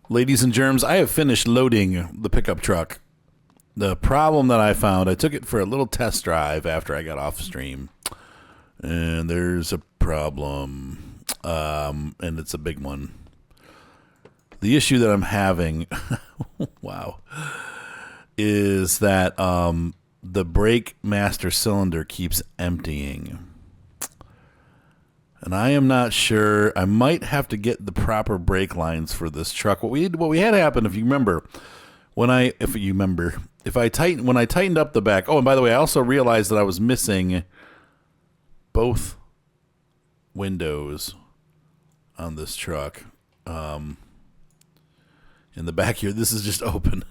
Ladies and germs, I have finished loading the pickup truck. The problem that I found, I took it for a little test drive after I got off stream, and there's a problem, and it's a big one. The issue that I'm having, wow, is that the brake master cylinder keeps emptying. And I am not sure. I might have to get the proper brake lines for this truck. What we had happen, if you remember, when I tightened up the back. Oh, and by the way, I also realized that I was missing both windows on this truck. In the back here, this is just open.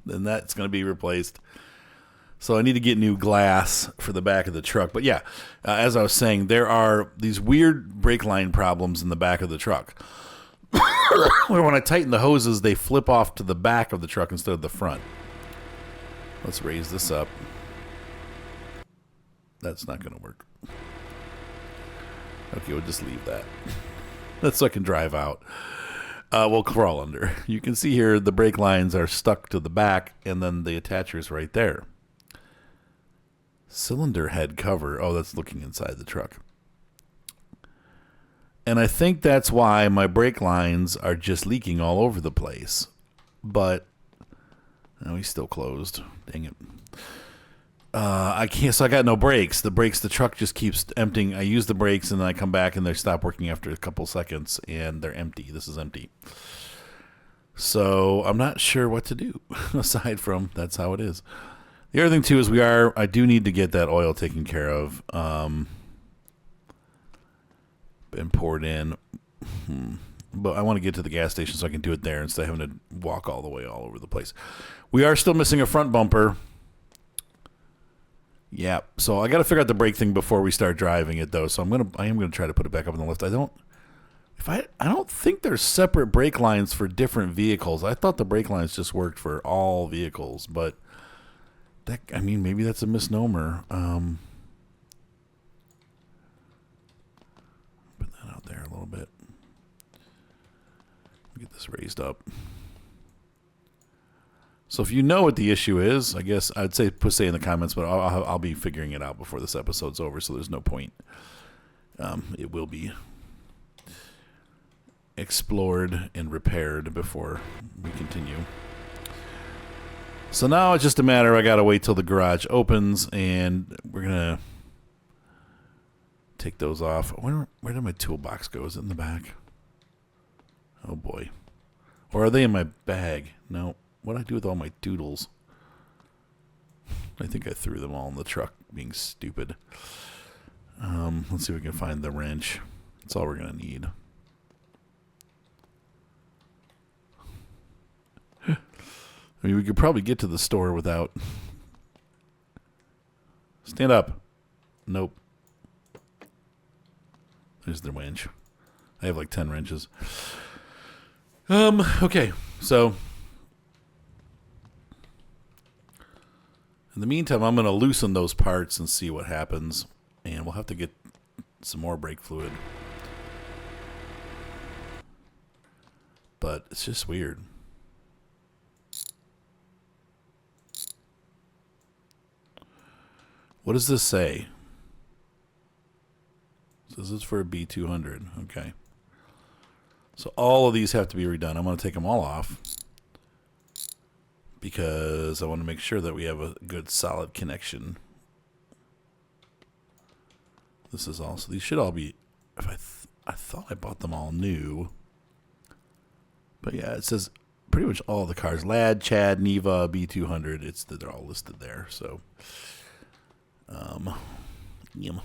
Then that's going to be replaced. So I need to get new glass for the back of the truck. But yeah, as I was saying, there are these weird brake line problems in the back of the truck. Where when I tighten the hoses, they flip off to the back of the truck instead of the front. Let's raise this up. That's not going to work. Okay, we'll just leave that. That's so I can drive out. We'll crawl under. You can see here the brake lines are stuck to the back, and then the attacher's right there. Cylinder head cover. Oh, that's looking inside the truck. And I think that's why my brake lines are just leaking all over the place. But, no, he's still closed. Dang it. I can't, so I got no brakes. The truck just keeps emptying. I use the brakes and then I come back and they stop working after a couple seconds and they're empty. This is empty. So I'm not sure what to do aside from that's how it is. The other thing too is I do need to get that oil taken care of. Been poured in. But I want to get to the gas station so I can do it there instead of having to walk all the way all over the place. We are still missing a front bumper. Yeah, so I got to figure out the brake thing before we start driving it though. So I am gonna try to put it back up on the lift. I don't think there's separate brake lines for different vehicles. I thought the brake lines just worked for all vehicles, but maybe that's a misnomer. Put that out there a little bit. Get this raised up. So if you know what the issue is, I guess I'd say in the comments, but I'll be figuring it out before this episode's over, so there's no point. It will be explored and repaired before we continue. So now it's just a matter, I got to wait till the garage opens, and we're going to take those off. Where did my toolbox go? Is it in the back? Oh, boy. Or are they in my bag? No. What did I do with all my doodles? I think I threw them all in the truck, being stupid. Let's see if we can find the wrench. That's all we're going to need. I mean, we could probably get to the store without... Stand up. Nope. There's the wrench. I have like 10 wrenches. Okay, so... In the meantime, I'm going to loosen those parts and see what happens. And we'll have to get some more brake fluid. But it's just weird. What does this say? This is for a B200. Okay. So all of these have to be redone. I'm going to take them all off. Because I want to make sure that we have a good solid connection. This is also, these should all be, if I thought I bought them all new. But yeah, it says pretty much all the cars. Lad, Chad, Neva, B200. They're all listed there. So, yeah.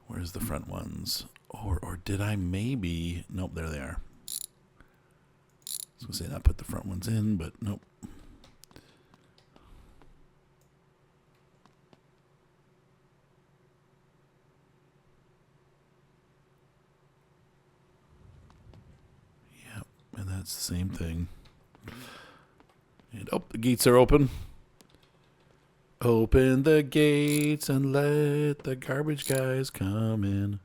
Where's the front ones? Or did I maybe, nope, there they are. I was going to say not put the front ones in, but nope. Yep, and that's the same thing. And the gates are open. Open the gates and let the garbage guys come in.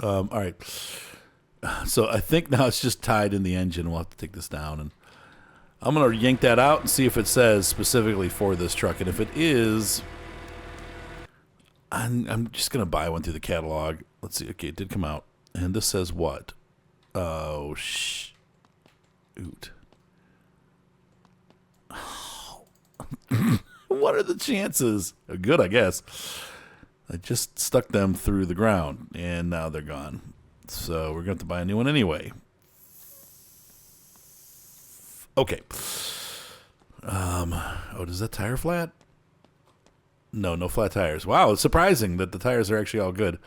All right. So I think now it's just tied in the engine. We'll have to take this down, and I'm gonna yank that out and see if it says specifically for this truck. And if it is, I'm just gonna buy one through the catalog. Let's see. Okay, it did come out, and this says what? Oh shoot. What are the chances? Good, I guess. I just stuck them through the ground, and now they're gone. So we're going to have to buy a new one anyway. Okay. Oh, does that tire flat? No flat tires. Wow, it's surprising that the tires are actually all good.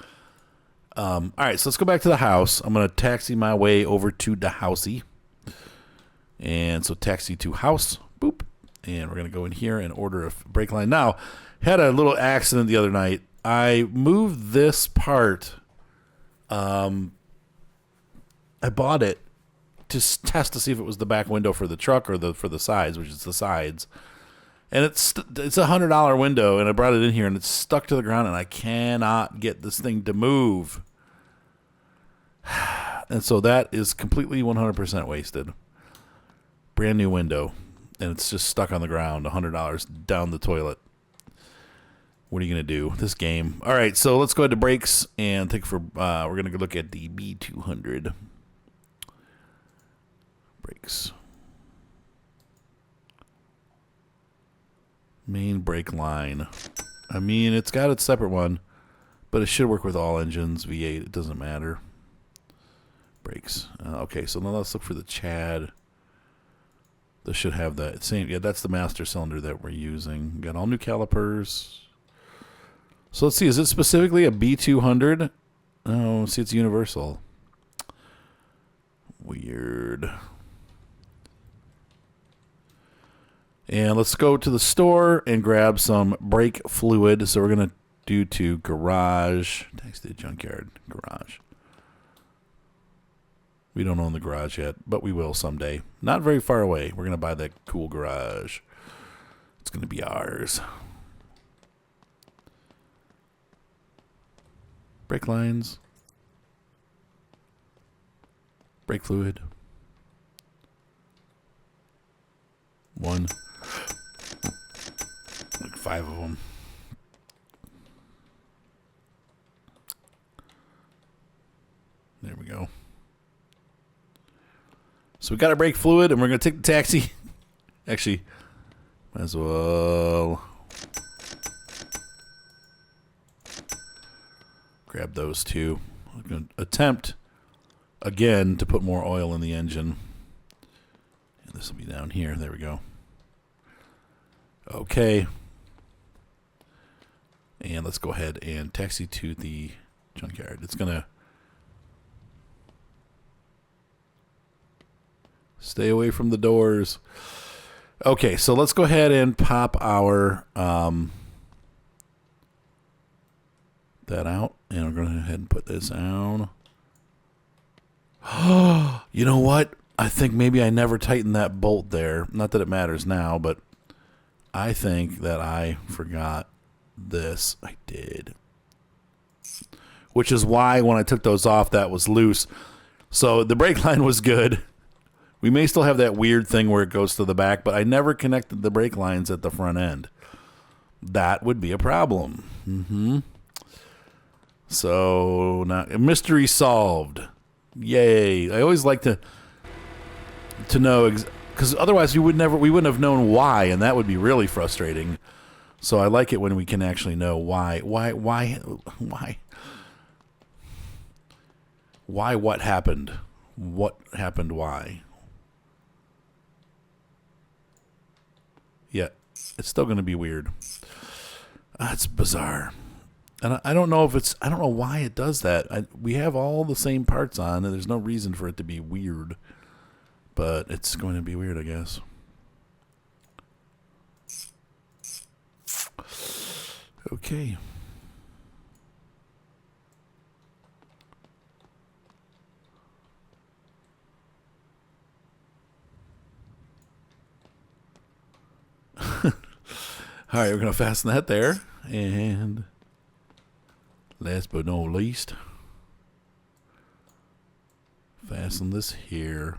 All right, so let's go back to the house. I'm going to taxi my way over to the housey. And so taxi to house. Boop. And we're going to go in here and order a brake line. Now, had a little accident the other night. I moved this part. I bought it to test to see if it was the back window for the truck or for the sides, which is the sides. And it's $100 window, and I brought it in here, and it's stuck to the ground, and I cannot get this thing to move. And so that is completely 100% wasted. Brand new window, and it's just stuck on the ground, $100 down the toilet. What are you going to do? This game. All right, so let's go ahead to brakes and we're going to look at the B200. Brakes. Main brake line. I mean, it's got its separate one, but it should work with all engines. V8, it doesn't matter. Brakes. Okay, so now let's look for the Chad. This should have that same. Yeah, that's the master cylinder that we're using. Got all new calipers. So let's see, is it specifically a B200? Oh, see, it's universal. Weird. And let's go to the store and grab some brake fluid. So we're going to do to garage. Text the junkyard. Garage. We don't own the garage yet, but we will someday. Not very far away. We're going to buy that cool garage. It's going to be ours. Brake lines. Brake fluid. One. Like 5 of them. There we go. So we got our brake fluid, and we're going to take the taxi. Actually, might as well grab those two. I'm going to attempt again to put more oil in the engine. And this will be down here. There we go. Okay. And let's go ahead and taxi to the junkyard. It's going to stay away from the doors. Okay, so let's go ahead and pop our that out, and we're going to go ahead and put this down. You know what? I think maybe I never tightened that bolt there. Not that it matters now, but I think that I forgot this. I did. Which is why when I took those off, that was loose. So the brake line was good. We may still have that weird thing where it goes to the back, but I never connected the brake lines at the front end. That would be a problem. So, mystery solved. Yay. I always like to know, because otherwise we wouldn't have known why, and that would be really frustrating. So I like it when we can actually know why what happened. What happened, why. Yeah, it's still going to be weird. It's bizarre. And I don't know I don't know why it does that. We have all the same parts on, and there's no reason for it to be weird. But it's going to be weird, I guess. Okay. All right, we're going to fasten that there. And Last but not least, fasten this here.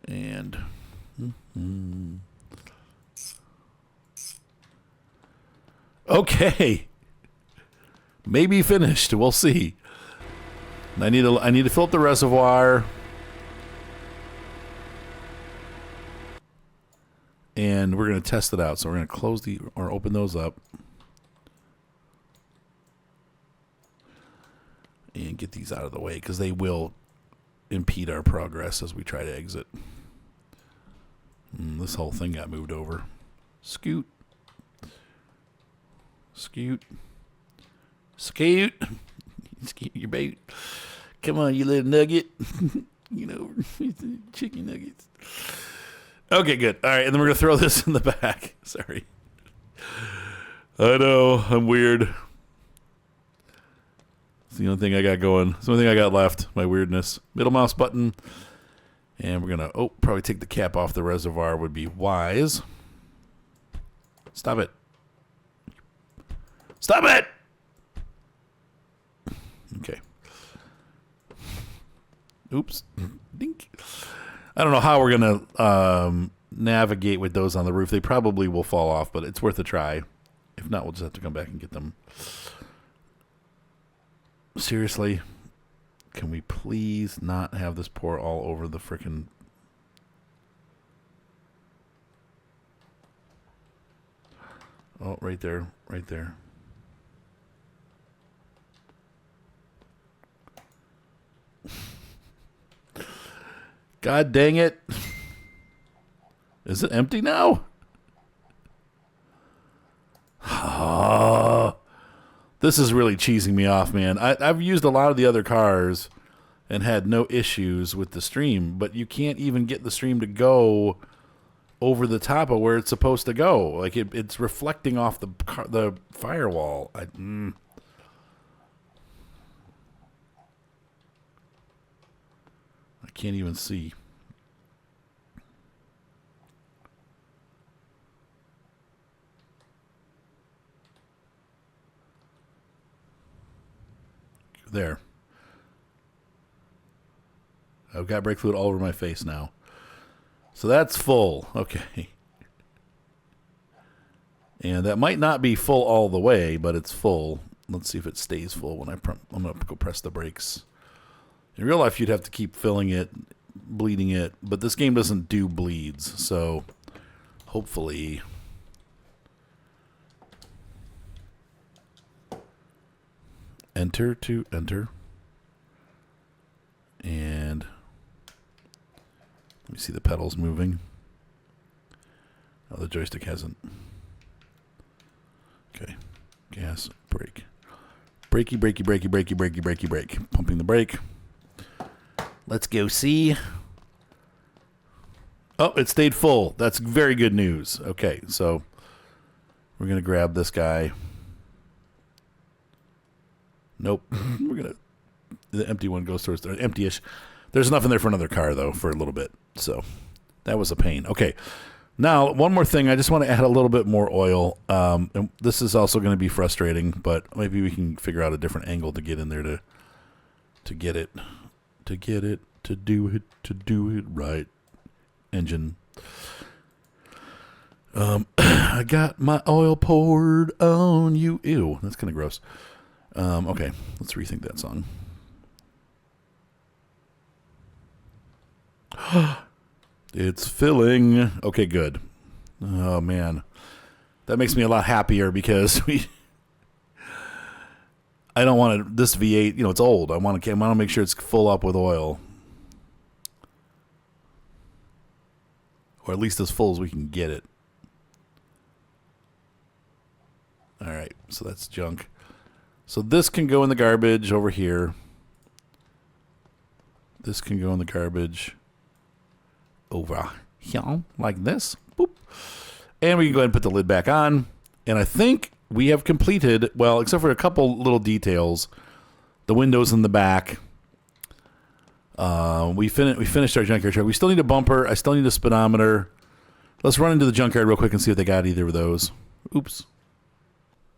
And okay, maybe finished. We'll see. I need to fill up the reservoir, and we're gonna test it out. So we're gonna close or open those up, and get these out of the way because they will impede our progress as we try to exit. This whole thing got moved over. Scoot. Scoot. Scoot. Scoot your boot. Come on, you little nugget. You know, chicken nuggets. Okay, good. All right, and then we're going to throw this in the back. Sorry. I know, I'm weird. It's the only thing I got going. It's the only thing I got left, my weirdness. Middle mouse button. And we're going to, probably take the cap off the reservoir would be wise. Stop it. Stop it! Okay. Oops. Dink. I don't know how we're going to navigate with those on the roof. They probably will fall off, but it's worth a try. If not, we'll just have to come back and get them. Seriously? Can we please not have this pour all over the frickin'... Oh, right there. Right there. God dang it. Is it empty now? This is really cheesing me off, man. I've used a lot of the other cars and had no issues with the stream, but you can't even get the stream to go over the top of where it's supposed to go. Like it's reflecting off the firewall. I can't even see. There. I've got brake fluid all over my face now. So that's full. Okay. And that might not be full all the way, but it's full. Let's see if it stays full when I'm going to go press the brakes. In real life, you'd have to keep filling it, bleeding it. But this game doesn't do bleeds. So hopefully... Enter to enter. And let me see the pedals moving. Oh, the joystick hasn't. Okay. Gas, brake. Brakey, brakey, brakey, brakey, brakey, brakey, brake. Pumping the brake. Let's go see. Oh, it stayed full. That's very good news. Okay, so we're going to grab this guy. Nope. We're going to... The empty one goes towards the empty-ish. There's enough in there for another car, though, for a little bit. So that was a pain. Okay. Now, one more thing. I just want to add a little bit more oil. And this is also going to be frustrating, but maybe we can figure out a different angle to get in there to get it. To get it. To do it right. Engine. I got my oil poured on you. Ew, that's kind of gross. Okay, let's rethink that song. It's filling. Okay, good. Oh, man. That makes me a lot happier because I don't want this V8, it's old. I want to make sure it's full up with oil. Or at least as full as we can get it. All right, so that's junk. So this can go in the garbage over here. This can go in the garbage over here, like this. Boop. And we can go ahead and put the lid back on. And I think we have completed, well, except for a couple little details, the windows in the back. We finished our junkyard truck. We still need a bumper. I still need a speedometer. Let's run into the junkyard real quick and see if they got either of those. Oops.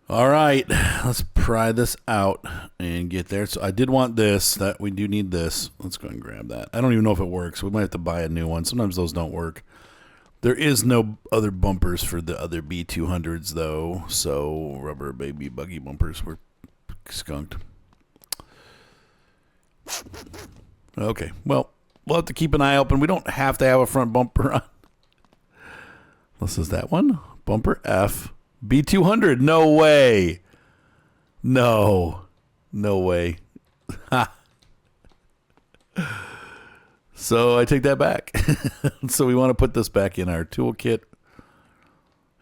All right, let's pry this out and get there. So I did want this. That we do need this. Let's go ahead and grab that. I don't even know if it works. We might have to buy a new one. Sometimes those don't work. There is no other bumpers for the other B200s, though. So rubber baby buggy bumpers were skunked. Okay, well, we'll have to keep an eye open. We don't have to have a front bumper on. This is that one. Bumper F. B200. No way. No. No way. Ha. So I take that back. So we want to put this back in our toolkit.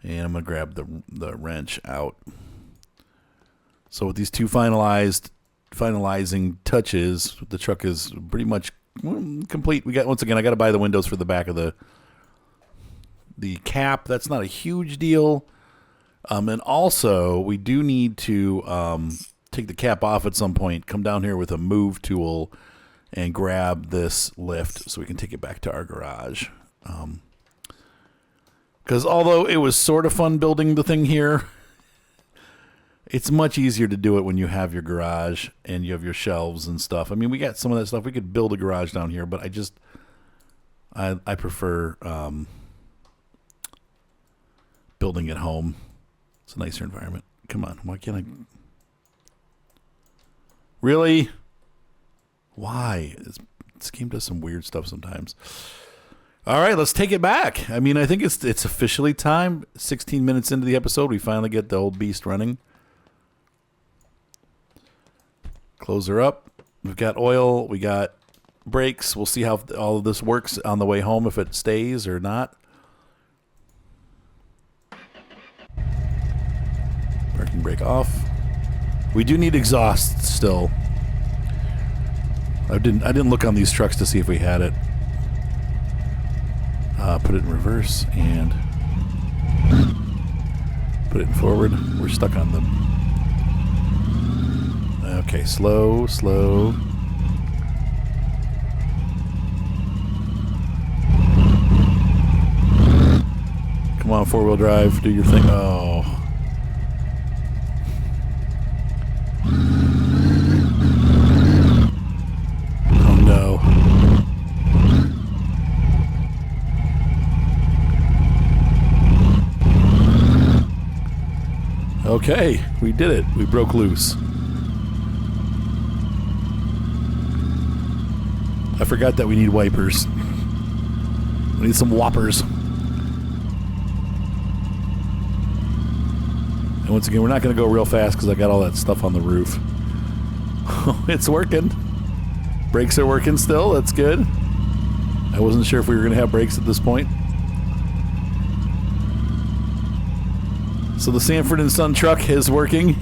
And I'm going to grab the wrench out. So with these two finalizing touches, the truck is pretty much complete. We got, once again, I got to buy the windows for the back of the cap. That's not a huge deal. And also, we do need to take the cap off at some point, come down here with a move tool, and grab this lift so we can take it back to our garage. Because although it was sort of fun building the thing here, it's much easier to do it when you have your garage and you have your shelves and stuff. I mean, we got some of that stuff. We could build a garage down here, but I prefer building at home. It's a nicer environment. Come on, why can't I? Really? Why? This game does some weird stuff sometimes. All right, let's take it back. I mean, I think it's officially time. 16 minutes into the episode, we finally get the old beast running. Close her up. We've got oil. We got brakes. We'll see how all of this works on the way home, if it stays or not. Parking brake off. We do need exhaust still. I didn't look on these trucks to see if we had it. Put it in reverse and put it in forward. We're stuck on them. Okay, slow. Come on, four-wheel drive. Do your thing. Oh. Oh no. Okay, we did it. We broke loose. I forgot that we need wipers. We need some whoppers. And once again, we're not going to go real fast because I got all that stuff on the roof. It's working. Brakes are working still. That's good. I wasn't sure if we were going to have brakes at this point. So the Sanford and Son truck is working.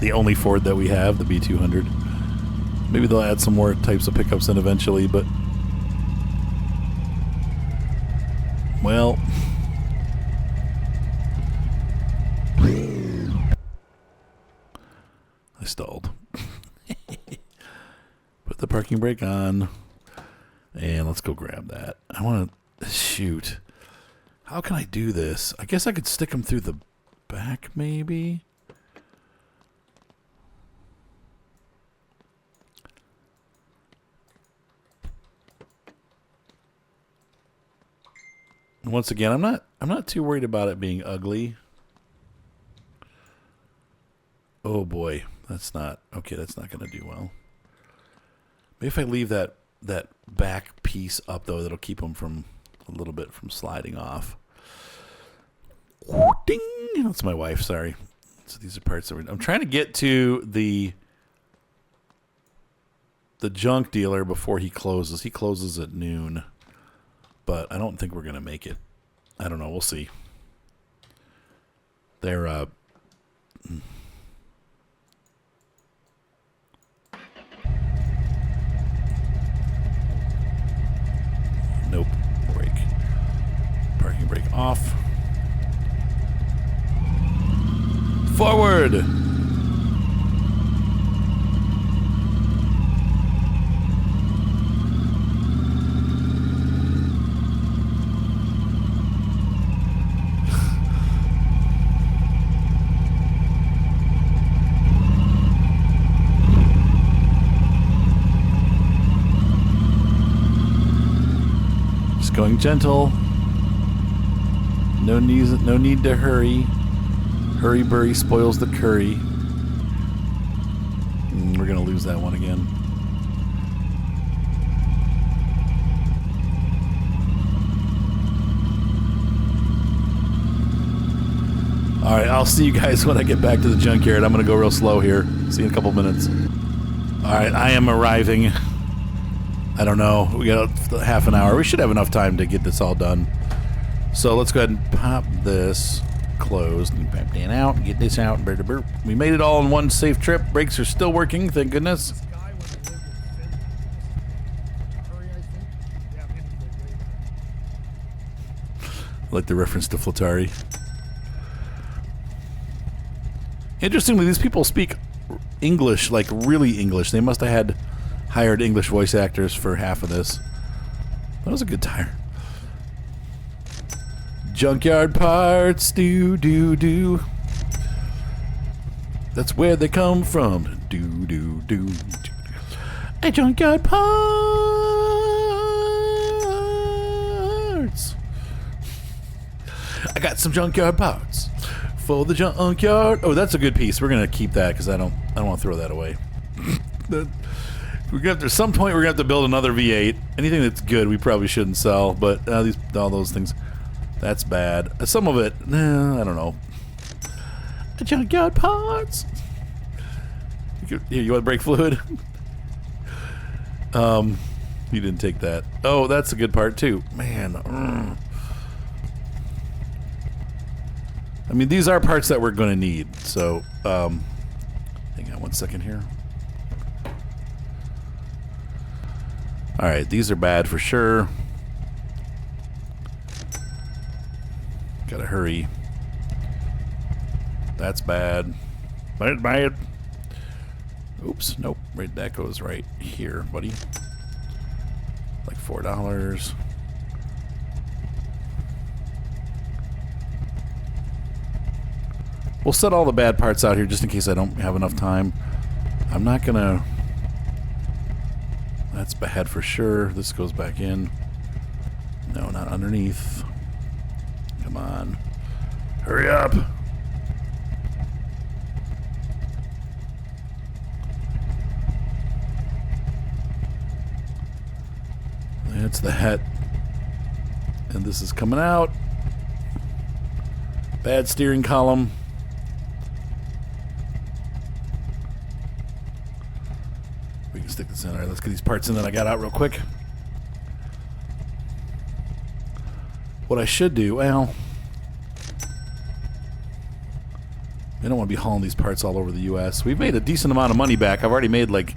The only Ford that we have, the B200. Maybe they'll add some more types of pickups in eventually, but... well... I stalled. Put the parking brake on. And let's go grab that. I want to... shoot. How can I do this? I guess I could stick them through the back, maybe? Once again, I'm not too worried about it being ugly. Oh boy, that's not okay. That's not going to do well. Maybe if I leave that back piece up though, that'll keep them from a little bit from sliding off. Ding! That's my wife. Sorry. So these are parts that I'm trying to get to the junk dealer before he closes. He closes at noon. But I don't think we're going to make it. I don't know. We'll see. They're, nope. Brake. Parking brake off. Forward! Going gentle. No need to hurry. Hurry burry spoils the curry. We're gonna lose that one again. Alright, I'll see you guys when I get back to the junkyard. I'm gonna go real slow here. See you in a couple minutes. Alright, I am arriving. I don't know. We got half an hour. We should have enough time to get this all done. So let's go ahead and pop this closed and pop that out and get this out. We made it all in one safe trip. Brakes are still working, thank goodness. I like the reference to Flatari. Interestingly, these people speak English, like really English. They must have had hired English voice actors for half of this. That was a good tire. Junkyard parts, do. That's where they come from. Do. A junkyard parts. I got some junkyard parts for the junkyard. Oh, that's a good piece. We're gonna keep that because I don't want to throw that away. We're gonna have to, at some point we're gonna have to build another V8. Anything that's good we probably shouldn't sell, but all those things. That's bad. Some of it, I don't know. Junkyard parts. You want brake fluid? You didn't take that. Oh, that's a good part too. Man. I mean, these are parts that we're going to need. So, hang on 1 second here. All right, these are bad for sure. Gotta hurry. That's bad. Bad. Oops, nope. Right, that goes right here, buddy. Like $4. We'll set all the bad parts out here just in case I don't have enough time. I'm not gonna... That's bad for sure. This goes back in. No, not underneath. Come on. Hurry up. That's the het. And this is coming out. Bad steering column. We can stick this in. All right, let's get these parts in that I got out real quick. What I should do, well, I don't want to be hauling these parts all over the U.S. We've made a decent amount of money back. I've already made like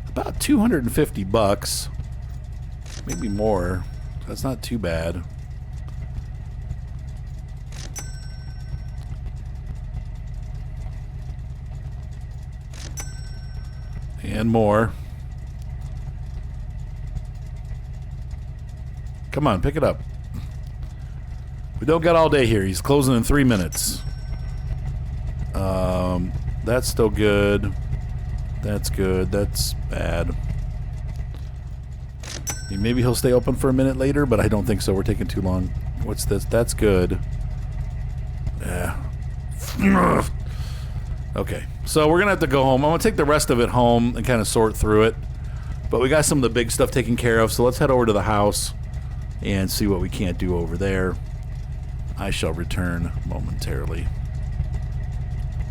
about 250 bucks, maybe more. That's not too bad. And more. Come on, pick it up. We don't got all day here. He's closing in 3 minutes. That's still good. That's good. That's bad. Maybe he'll stay open for a minute later, but I don't think so. We're taking too long. What's this? That's good. Yeah. Okay. So we're going to have to go home. I'm going to take the rest of it home and kind of sort through it. But we got some of the big stuff taken care of, so let's head over to the house and see what we can't do over there. I shall return momentarily.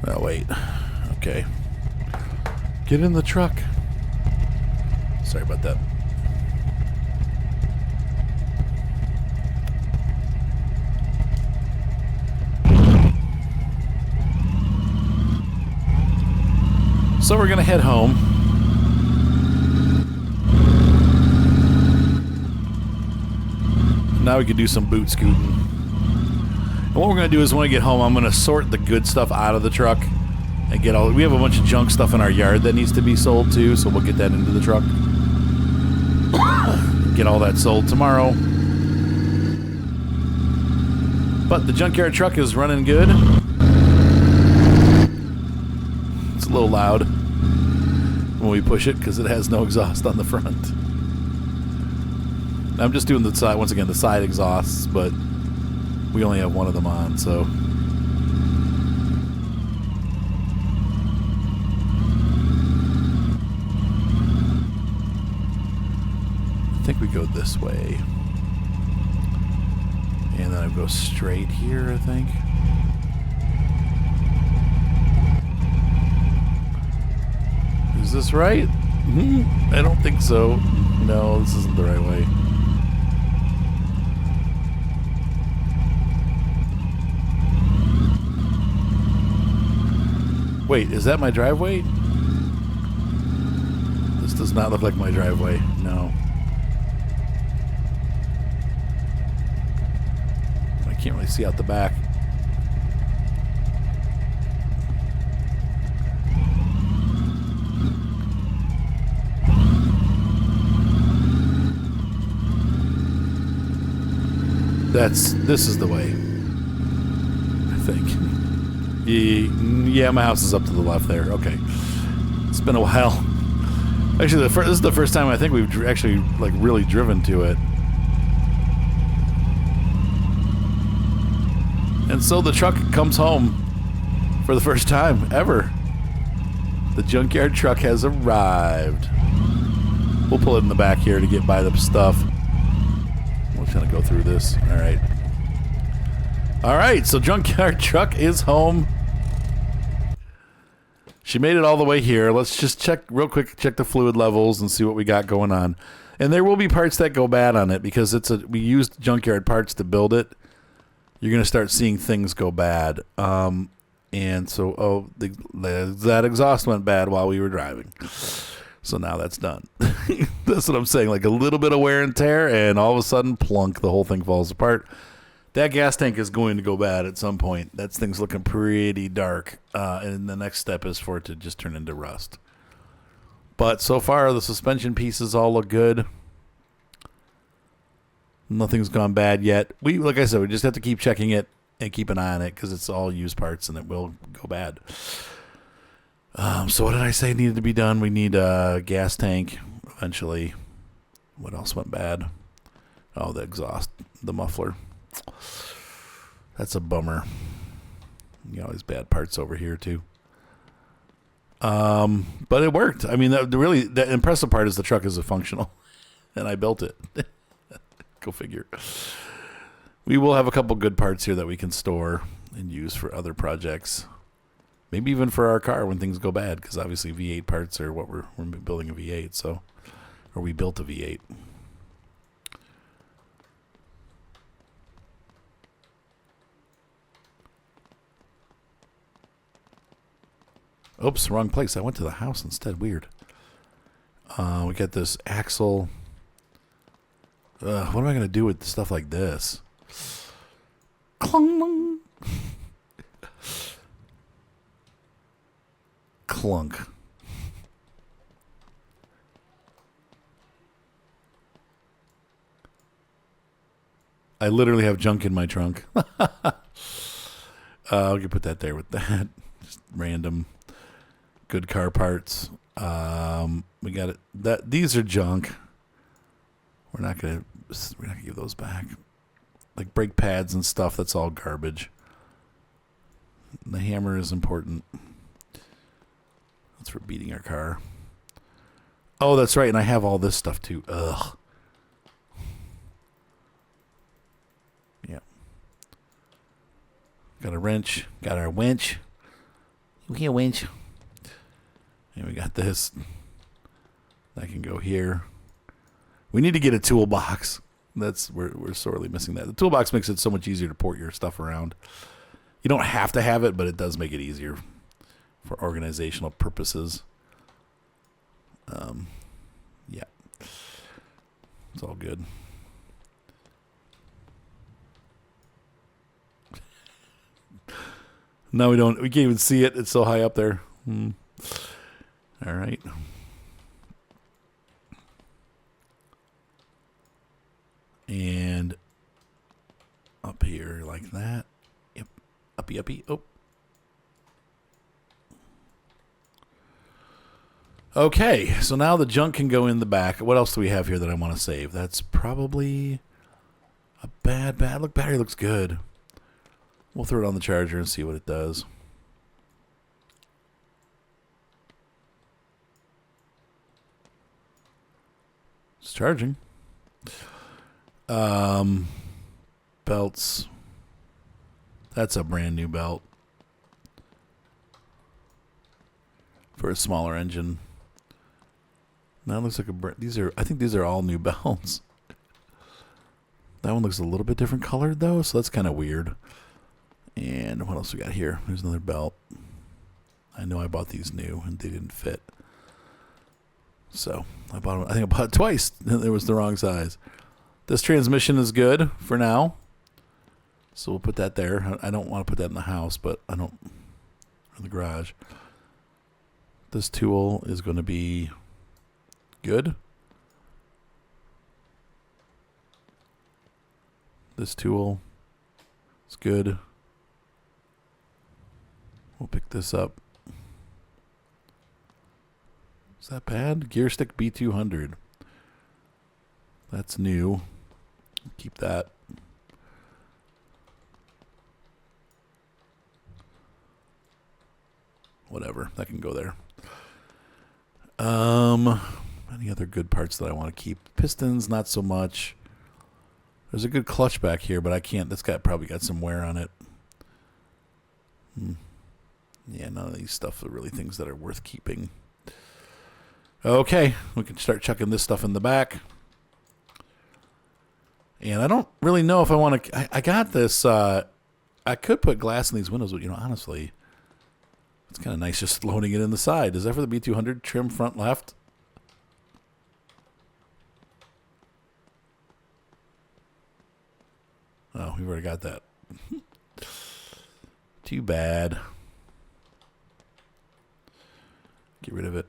Oh, wait. Okay. Get in the truck. Sorry about that. So we're going to head home. Now we can do some boot scooting. And what we're going to do is when I get home, I'm going to sort the good stuff out of the truck and get all... We have a bunch of junk stuff in our yard that needs to be sold too, so we'll get that into the truck. Get all that sold tomorrow. But the junkyard truck is running good. It's a little loud when we push it because it has no exhaust on the front. I'm just doing the side, once again, the side exhausts, but we only have one of them on, so. I think we go this way. And then I go straight here, I think. Is this right? I don't think so. No, this isn't the right way. Wait, is that my driveway? This does not look like my driveway. No. I can't really see out the back. This is the way, I think. Yeah, my house is up to the left there. Okay. It's been a while. Actually, this is the first time I think we've actually, like, really driven to it. And so the truck comes home for the first time ever. The junkyard truck has arrived. We'll pull it in the back here to get by the stuff. We're just gonna go through this. All right, so junkyard truck is home. She made it all the way here. Let's just check real quick, check the fluid levels and see what we got going on. And there will be parts that go bad on it because we used junkyard parts to build it. You're gonna start seeing things go bad. And so, that exhaust went bad while we were driving. So now that's done. That's what I'm saying. Like a little bit of wear and tear, and all of a sudden, plunk, the whole thing falls apart. That gas tank is going to go bad at some point. That thing's looking pretty dark. And the next step is for it to just turn into rust. But so far, the suspension pieces all look good. Nothing's gone bad yet. Like I said, we just have to keep checking it and keep an eye on it because it's all used parts and it will go bad. So what did I say needed to be done? We need a gas tank eventually. What else went bad? Oh, the exhaust, the muffler. That's a bummer. You know, these bad parts over here too. But it worked. I mean, the impressive part is the truck is functional, and I built it. Go figure. We will have a couple good parts here that we can store and use for other projects. Maybe even for our car when things go bad, because obviously V8 parts are what we're building a V8, so, or we built a V8. Oops, wrong place. I went to the house instead. Weird. We got this axle. What am I going to do with stuff like this? Clunk. Clunk. I literally have junk in my trunk. We can put that there with that. Just random good car parts. We got it. These are junk. We're not gonna give those back. Like brake pads and stuff. That's all garbage. The hammer is important. That's for beating our car. Oh, that's right. And I have all this stuff too. Ugh. Yeah. Got a wrench. Got our winch. We a winch. And we got this. That can go here. We need to get a toolbox. We're sorely missing that. The toolbox makes it so much easier to port your stuff around. You don't have to have it, but it does make it easier for organizational purposes. Yeah. It's all good. No, we can't even see it. It's so high up there. All right. And up here like that. Yep. Uppy. Oh. Okay, so now the junk can go in the back. What else do we have here that I want to save? That's probably a bad. Look, battery looks good. We'll throw it on the charger and see what it does. It's charging. Belts. That's a brand new belt for a smaller engine. That looks like I think these are all new belts. That one looks a little bit different colored though, so that's kind of weird. And what else we got here? There's another belt. I know I bought these new and they didn't fit. So I bought them. I think I bought it twice. It was the wrong size. This transmission is good for now. So we'll put that there. I don't want to put that in the house, but I don't in the garage. This tool is going to be good. This tool is good. We'll pick this up. Is that bad? Gear stick B200. That's new. Keep that. Whatever. That can go there. Any other good parts that I want to keep? Pistons, not so much. There's a good clutch back here, but I can't. This guy probably got some wear on it. Yeah, none of these stuff are really things that are worth keeping. Okay, we can start chucking this stuff in the back. And I don't really know if I want to... I got this... I could put glass in these windows, but, honestly, it's kind of nice just loading it in the side. Is that for the B200 trim front left? Oh, we've already got that. Too bad. Get rid of it.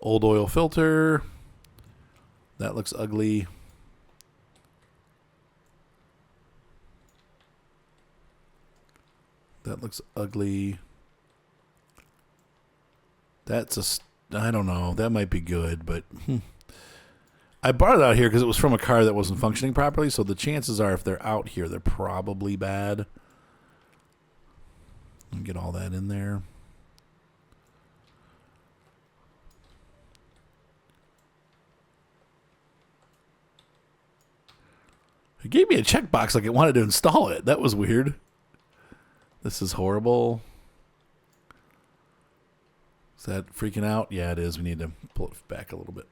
Old oil filter. That looks ugly. That looks ugly. That's I don't know. That might be good, but I bought it out here because it was from a car that wasn't functioning properly, so the chances are if they're out here, they're probably bad. Get all that in there. It gave me a checkbox like it wanted to install it. That was weird. This is horrible. Is that freaking out? Yeah, it is. We need to pull it back a little bit.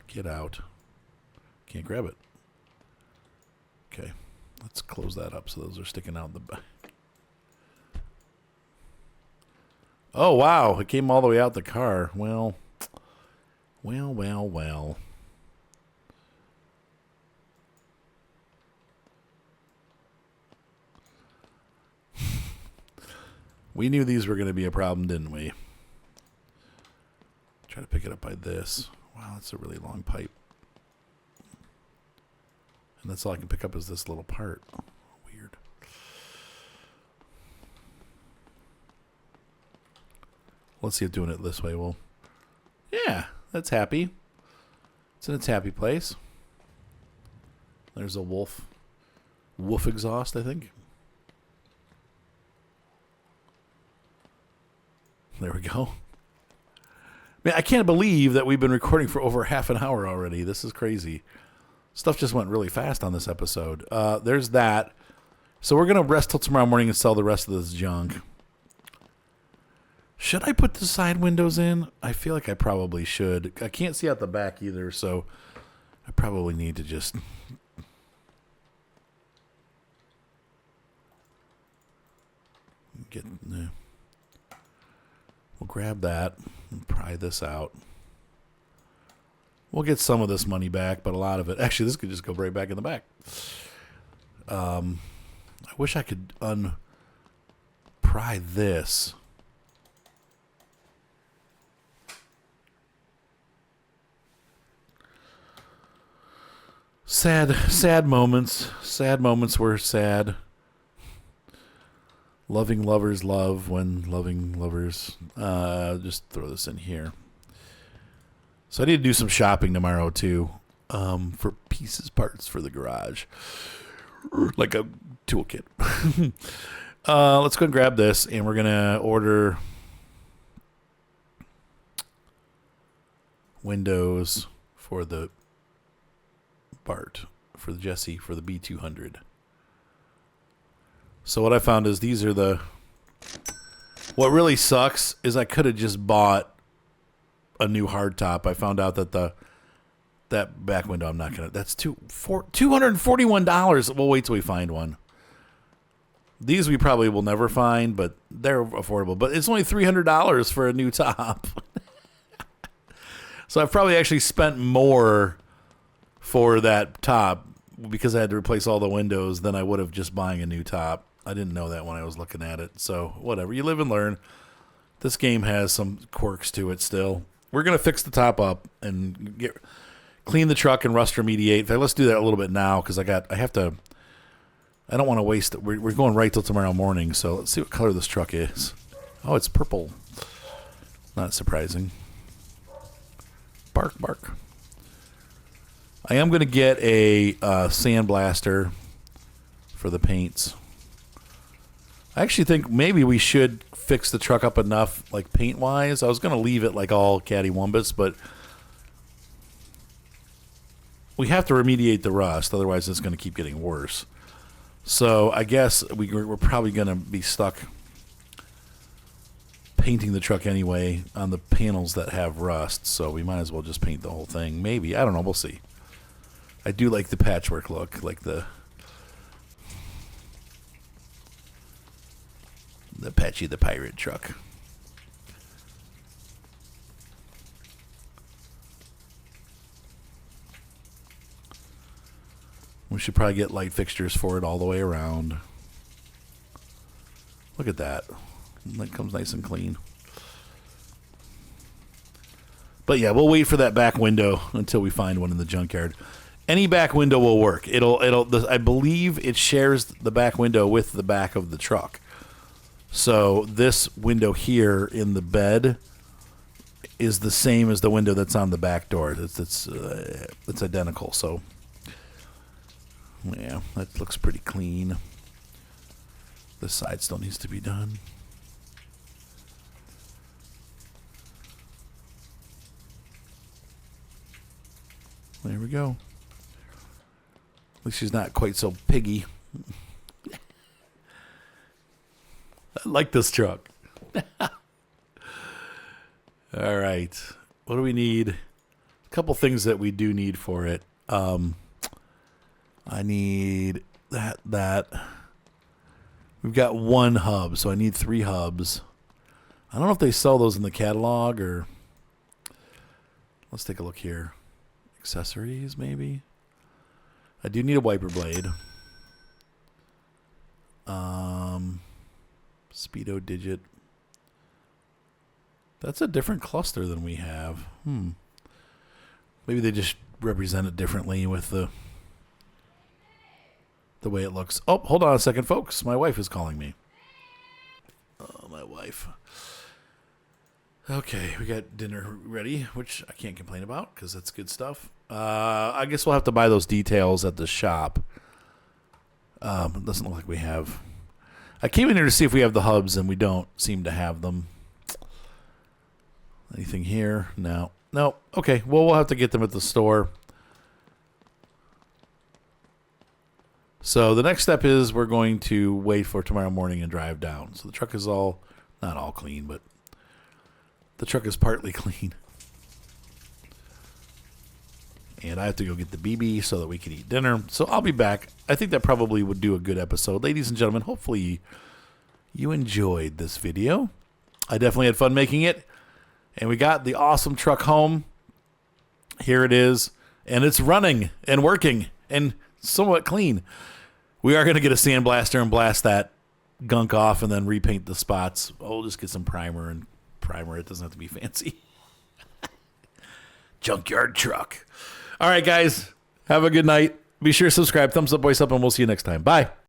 Get out. Can't grab it. Okay. Let's close that up so those are sticking out the back. Oh, wow. It came all the way out the car. Well. We knew these were going to be a problem, didn't we? Try to pick it up by this. Wow, that's a really long pipe. And that's all I can pick up is this little part. Weird. Let's see if doing it this way will... Yeah, that's happy. It's in its happy place. There's a wolf exhaust, I think. There we go. Man, I can't believe that we've been recording for over half an hour already. This is crazy. Stuff just went really fast on this episode. There's that. So we're going to rest till tomorrow morning and sell the rest of this junk. Should I put the side windows in? I feel like I probably should. I can't see out the back either, so I probably need to just... We'll grab that and pry this out. We'll get some of this money back, but a lot of it... Actually, this could just go right back in the back. I wish I could unpry this. Sad moments. Sad moments were sad. Loving lovers love when loving lovers. Just throw this in here. So I need to do some shopping tomorrow too, for parts for the garage, like a toolkit. Let's go and grab this, and we're gonna order windows for the Bart, for the Jesse, for the B200. So what I found is these are the... What really sucks is I could have just bought a new hardtop. I found out that that back window, I'm not going to... That's $241. We'll wait till we find one. These we probably will never find, but they're affordable. But it's only $300 for a new top. So I've probably actually spent more for that top because I had to replace all the windows than I would have just buying a new top. I didn't know that when I was looking at it. So whatever. You live and learn. This game has some quirks to it still. We're going to fix the top up and clean the truck and rust remediate. In fact, let's do that a little bit now because I don't want to waste it. We're going right till tomorrow morning. So let's see what color this truck is. Oh, it's purple. Not surprising. Bark, bark. I am going to get a sandblaster for the paints. I actually think maybe we should fix the truck up enough, like paint-wise. I was going to leave it like all cattywampus, but we have to remediate the rust. Otherwise, it's going to keep getting worse. So I guess we're probably going to be stuck painting the truck anyway on the panels that have rust. So we might as well just paint the whole thing. Maybe. I don't know. We'll see. I do like the patchwork look, like the Patchy the Pirate truck. We should probably get light fixtures for it all the way around. Look at that. That comes nice and clean. But yeah, we'll wait for that back window until we find one in the junkyard. Any back window will work. I believe it shares the back window with the back of the truck. So this window here in the bed is the same as the window that's on the back door. It's identical. So yeah, that looks pretty clean. This side still needs to be done. There we go. At least she's not quite so piggy. I like this truck. All right. What do we need? A couple things that we do need for it. I need that. We've got one hub, so I need 3 hubs. I don't know if they sell those in the catalog or... Let's take a look here. Accessories, maybe? I do need a wiper blade. Speedo digit. That's a different cluster than we have. Maybe they just represent it differently with the way it looks. Oh, hold on a second, folks. My wife is calling me. Oh, my wife. Okay, we got dinner ready, which I can't complain about because that's good stuff. I guess we'll have to buy those details at the shop. It doesn't look like we have. I came in here to see if we have the hubs, and we don't seem to have them. Anything here? No. No. Okay, well, we'll have to get them at the store. So the next step is we're going to wait for tomorrow morning and drive down. So the truck is not all clean, but the truck is partly clean. And I have to go get the BB so that we can eat dinner. So I'll be back. I think that probably would do a good episode. Ladies and gentlemen, hopefully you enjoyed this video. I definitely had fun making it. And we got the awesome truck home. Here it is. And it's running and working and somewhat clean. We are going to get a sandblaster and blast that gunk off and then repaint the spots. We'll just get some primer and primer. It doesn't have to be fancy. Junkyard truck. All right, guys. Have a good night. Be sure to subscribe. Thumbs up, voice up, and we'll see you next time. Bye.